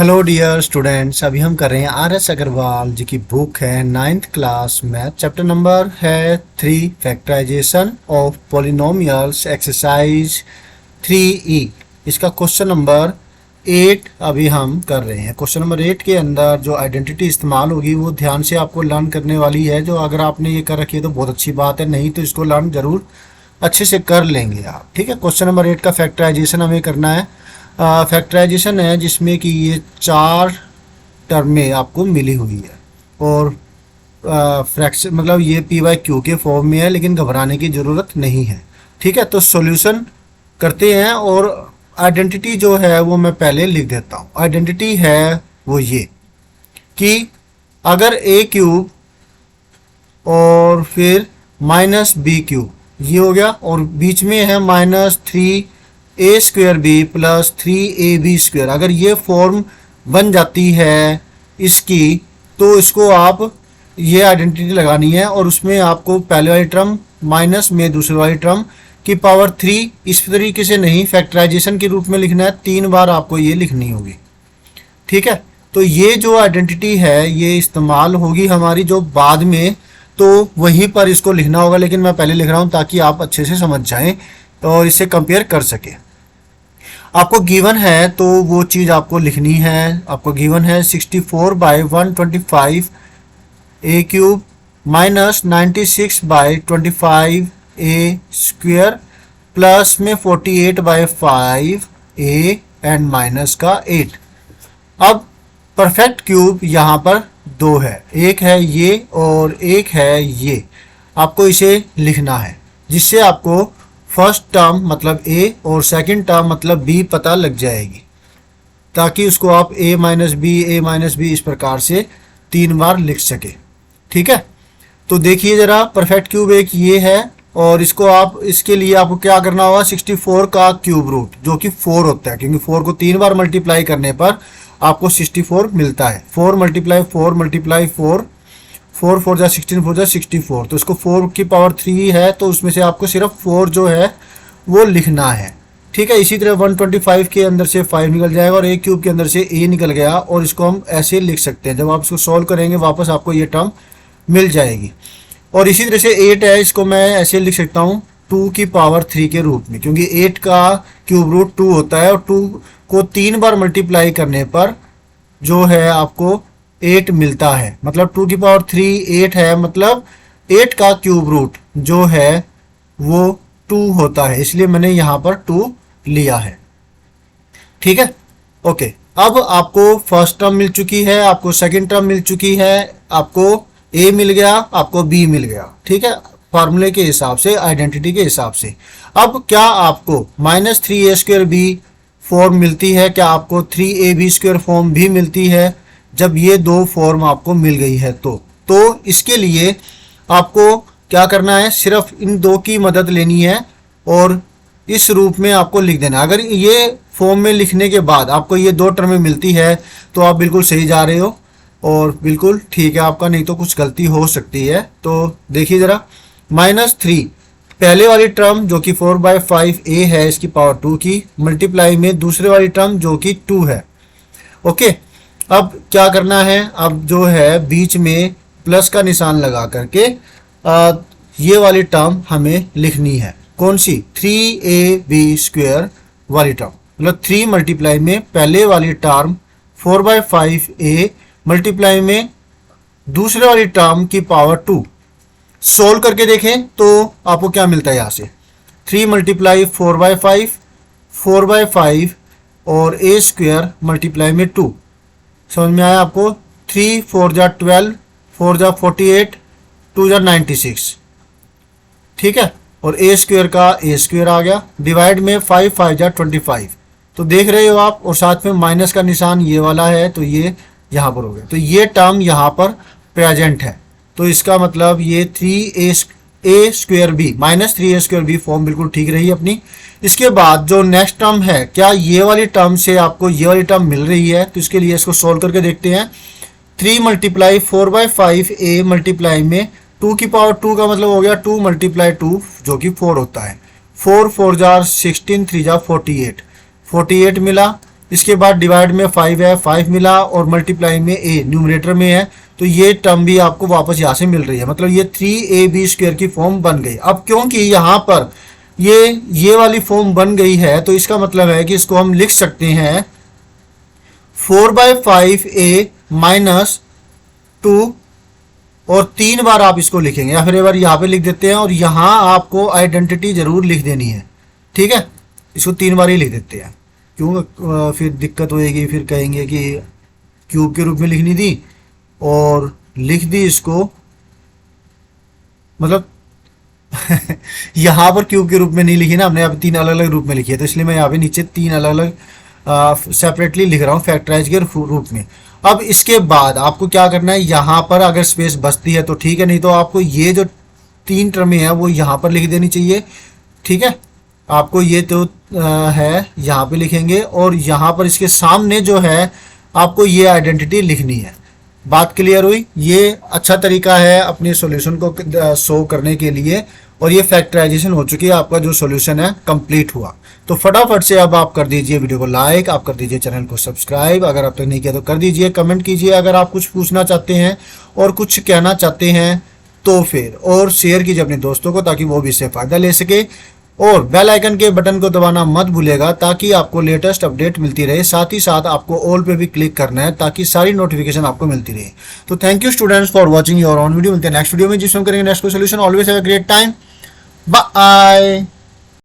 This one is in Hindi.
हेलो डियर स्टूडेंट्स, अभी हम कर रहे हैं आर.एस. अग्रवाल जी की बुक है 9th class math. Chapter number है 3 factorization of polynomials exercise 3E। इसका क्वेश्चन नंबर 8 अभी हम कर रहे हैं। क्वेश्चन नंबर 8 के अंदर जो आइडेंटिटी इस्तेमाल होगी वो ध्यान से आपको लर्न करने वाली है। जो अगर आपने ये कर रखी है तो बहुत अच्छी बात है, नहीं तो इसको लर्न जरूर अच्छे से कर लेंगे आप। ठीक है, क्वेश्चन नंबर 8 का फैक्टराइजेशन हमें करना है। फैक्टराइजेशन है जिसमें कि ये 4 टर्में आपको मिली हुई है और फ्रैक्शन मतलब ये पी बाई क्यू के फॉर्म में है, लेकिन घबराने की ज़रूरत नहीं है। ठीक है, तो सॉल्यूशन करते हैं और आइडेंटिटी जो है वो मैं पहले लिख देता हूँ। आइडेंटिटी है वो ये कि अगर ए क्यूब और फिर माइनस बी क्यूब ये हो गया और बीच में है -3a² B plus 3ab square, अगर ये फॉर्म बन जाती है इसकी तो इसको आप ये आइडेंटिटी लगानी है और उसमें आपको पहले वाली टर्म माइनस में दूसरी वाली टर्म की पावर 3 इस तरीके से नहीं, फैक्टराइजेशन के रूप में लिखना है। 3 बार आपको ये लिखनी होगी। ठीक है, तो ये जो आइडेंटिटी है ये इस्तेमाल होगी हमारी जो बाद में, तो वहीं पर इसको लिखना होगा, लेकिन मैं पहले लिख रहा हूं ताकि आप अच्छे से समझ जाएं और इसे कंपेयर कर सके। आपको गिवन है तो वो चीज़ आपको लिखनी है। आपको गिवन है 64/125 ए क्यूब माइनस 96/25 ए स्क्वेयर प्लस में 48/5 ए एंड माइनस का 8। अब परफेक्ट क्यूब यहाँ पर 2 है, एक है ये और एक है ये। आपको इसे लिखना है जिससे आपको फर्स्ट टर्म मतलब ए और सेकंड टर्म मतलब बी पता लग जाएगी, ताकि उसको आप ए माइनस बी इस प्रकार से 3 बार लिख सके। ठीक है, तो देखिए ज़रा, परफेक्ट क्यूब एक ये है और इसको आप इसके लिए आपको क्या करना होगा, 64 का क्यूब रूट जो कि 4 होता है, क्योंकि 4 को 3 बार मल्टीप्लाई करने पर आपको 64 मिलता है। 4 मल्टीप्लाई 4 मल्टीप्लाई 4, 4 4 जा 16 4 जा 64, तो इसको 4 की पावर 3 है तो उसमें से आपको सिर्फ 4 जो है वो लिखना है। ठीक है, इसी तरह 125 के अंदर से 5 निकल जाएगा और ए क्यूब के अंदर से ए निकल गया और इसको हम ऐसे लिख सकते हैं। जब आप इसको सॉल्व करेंगे वापस आपको ये टर्म मिल जाएगी। और इसी तरह से 8 है, इसको मैं ऐसे लिख सकता हूँ 2 की पावर 3 के रूप में, क्योंकि 8 का क्यूब रूट 2 होता है और 2 को 3 बार मल्टीप्लाई करने पर जो है आपको 8 मिलता है। मतलब 2 की पावर 3 8 है, मतलब 8 का क्यूब रूट जो है वो 2 होता है, इसलिए मैंने यहाँ पर 2 लिया है। ठीक है, ओके। अब आपको फर्स्ट टर्म मिल चुकी है, आपको सेकंड टर्म मिल चुकी है, आपको ए मिल गया, आपको बी मिल गया। ठीक है, फार्मूले के हिसाब से, आइडेंटिटी के हिसाब से। अब क्या आपको -3a² बी फॉर्म मिलती है, क्या आपको 3ab² फॉर्म भी मिलती है? जब ये 2 फॉर्म आपको मिल गई है तो इसके लिए आपको क्या करना है, सिर्फ इन 2 की मदद लेनी है और इस रूप में आपको लिख देना। अगर ये फॉर्म में लिखने के बाद आपको ये 2 टर्में मिलती है तो आप बिल्कुल सही जा रहे हो और बिल्कुल ठीक है आपका, नहीं तो कुछ गलती हो सकती है। तो देखिए ज़रा, -3 पहले वाली टर्म जो कि 4/5 ए है इसकी पावर 2 की, मल्टीप्लाई में दूसरे वाली टर्म जो कि 2 है। ओके, अब क्या करना है, अब जो है बीच में प्लस का निशान लगा करके ये वाली टर्म हमें लिखनी है। कौन सी? 3ab² वाली टर्म, मतलब 3 मल्टीप्लाई में पहले वाली टर्म 4/5 ए मल्टीप्लाई में दूसरे वाली टर्म की पावर 2। सोल्व करके देखें तो आपको क्या मिलता है, यहाँ से 3 मल्टीप्लाई 4/5 4/5 और a² मल्टीप्लाई में 2। समझ में आया आपको? 3 4 जा 12, 4 जा 48, 2 जा 96। ठीक है, और a² का a² आ गया, डिवाइड में 5 5 जा 25। तो देख रहे हो आप, और साथ में माइनस का निशान ये वाला है तो ये यहाँ पर हो गया, तो ये टर्म यहाँ पर प्रेजेंट है। तो इसका मतलब ये 3a² B -3a² B form बिल्कुल ठीक रही अपनी। इसके बाद जो नेक्स्ट टर्म है, क्या ये वाली टर्म से आपको ये वाली टर्म मिल रही है? तो इसके लिए इसको सोल्व करके देखते हैं। 3 मल्टीप्लाई 4/5 ए मल्टीप्लाई में 2 की पावर 2 का मतलब हो गया 2 मल्टीप्लाई 2 जो कि 4 होता है। 4 4 जा 16, 3 जा 48, 48 मिला। इसके बाद डिवाइड में 5 है, 5 मिला, और मल्टीप्लाई में a न्यूमरेटर में है, तो ये टर्म भी आपको वापस यहाँ से मिल रही है, मतलब ये 3ab² की फॉर्म बन गई। अब क्योंकि यहाँ पर ये वाली फॉर्म बन गई है, तो इसका मतलब है कि इसको हम लिख सकते हैं 4/5a माइनस 2, और 3 बार आप इसको लिखेंगे, या फिर एक बार यहाँ पे लिख देते हैं, और यहाँ आपको आइडेंटिटी जरूर लिख देनी है, ठीक है। इसको 3 बार ही लिख देते हैं, क्यों फिर दिक्कत होएगी, फिर कहेंगे कि क्यूब के रूप में लिखनी थी और लिख दी इसको, मतलब यहाँ पर क्यूब के रूप में नहीं लिखी ना हमने, अब 3 अलग अलग रूप में लिखी है, तो इसलिए मैं यहाँ पे नीचे 3 अलग अलग सेपरेटली लिख रहा हूँ फैक्टराइज के रूप में। अब इसके बाद आपको क्या करना है, यहाँ पर अगर स्पेस बचती है तो ठीक है, नहीं तो आपको ये जो 3 टर्में हैं वो यहाँ पर लिख देनी चाहिए, ठीक है। आपको ये तो है यहाँ पे लिखेंगे, और यहाँ पर इसके सामने जो है आपको ये आइडेंटिटी लिखनी है। बात क्लियर हुई? ये अच्छा तरीका है अपने सॉल्यूशन को शो करने के लिए, और ये फैक्टराइजेशन हो चुकी है, आपका जो सॉल्यूशन है कंप्लीट हुआ। तो फटाफट से अब आप कर दीजिए वीडियो को लाइक, आप कर दीजिए चैनल को सब्सक्राइब, अगर अब तक नहीं किया तो कर दीजिए, कमेंट कीजिए अगर आप कुछ पूछना चाहते हैं और कुछ कहना चाहते हैं तो फिर, और शेयर कीजिए अपने दोस्तों को ताकि वो भी इससे फ़ायदा ले सके, और बेल आइकन के बटन को दबाना मत भूलिएगा ताकि आपको लेटेस्ट अपडेट मिलती रहे। साथ ही साथ आपको ऑल पे भी क्लिक करना है ताकि सारी नोटिफिकेशन आपको मिलती रहे। तो thank you students for watching your own video. मिलते हैं नेक्स्ट वीडियो में जिसमें करेंगे नेक्स्ट को solution. Always have a great time. Bye.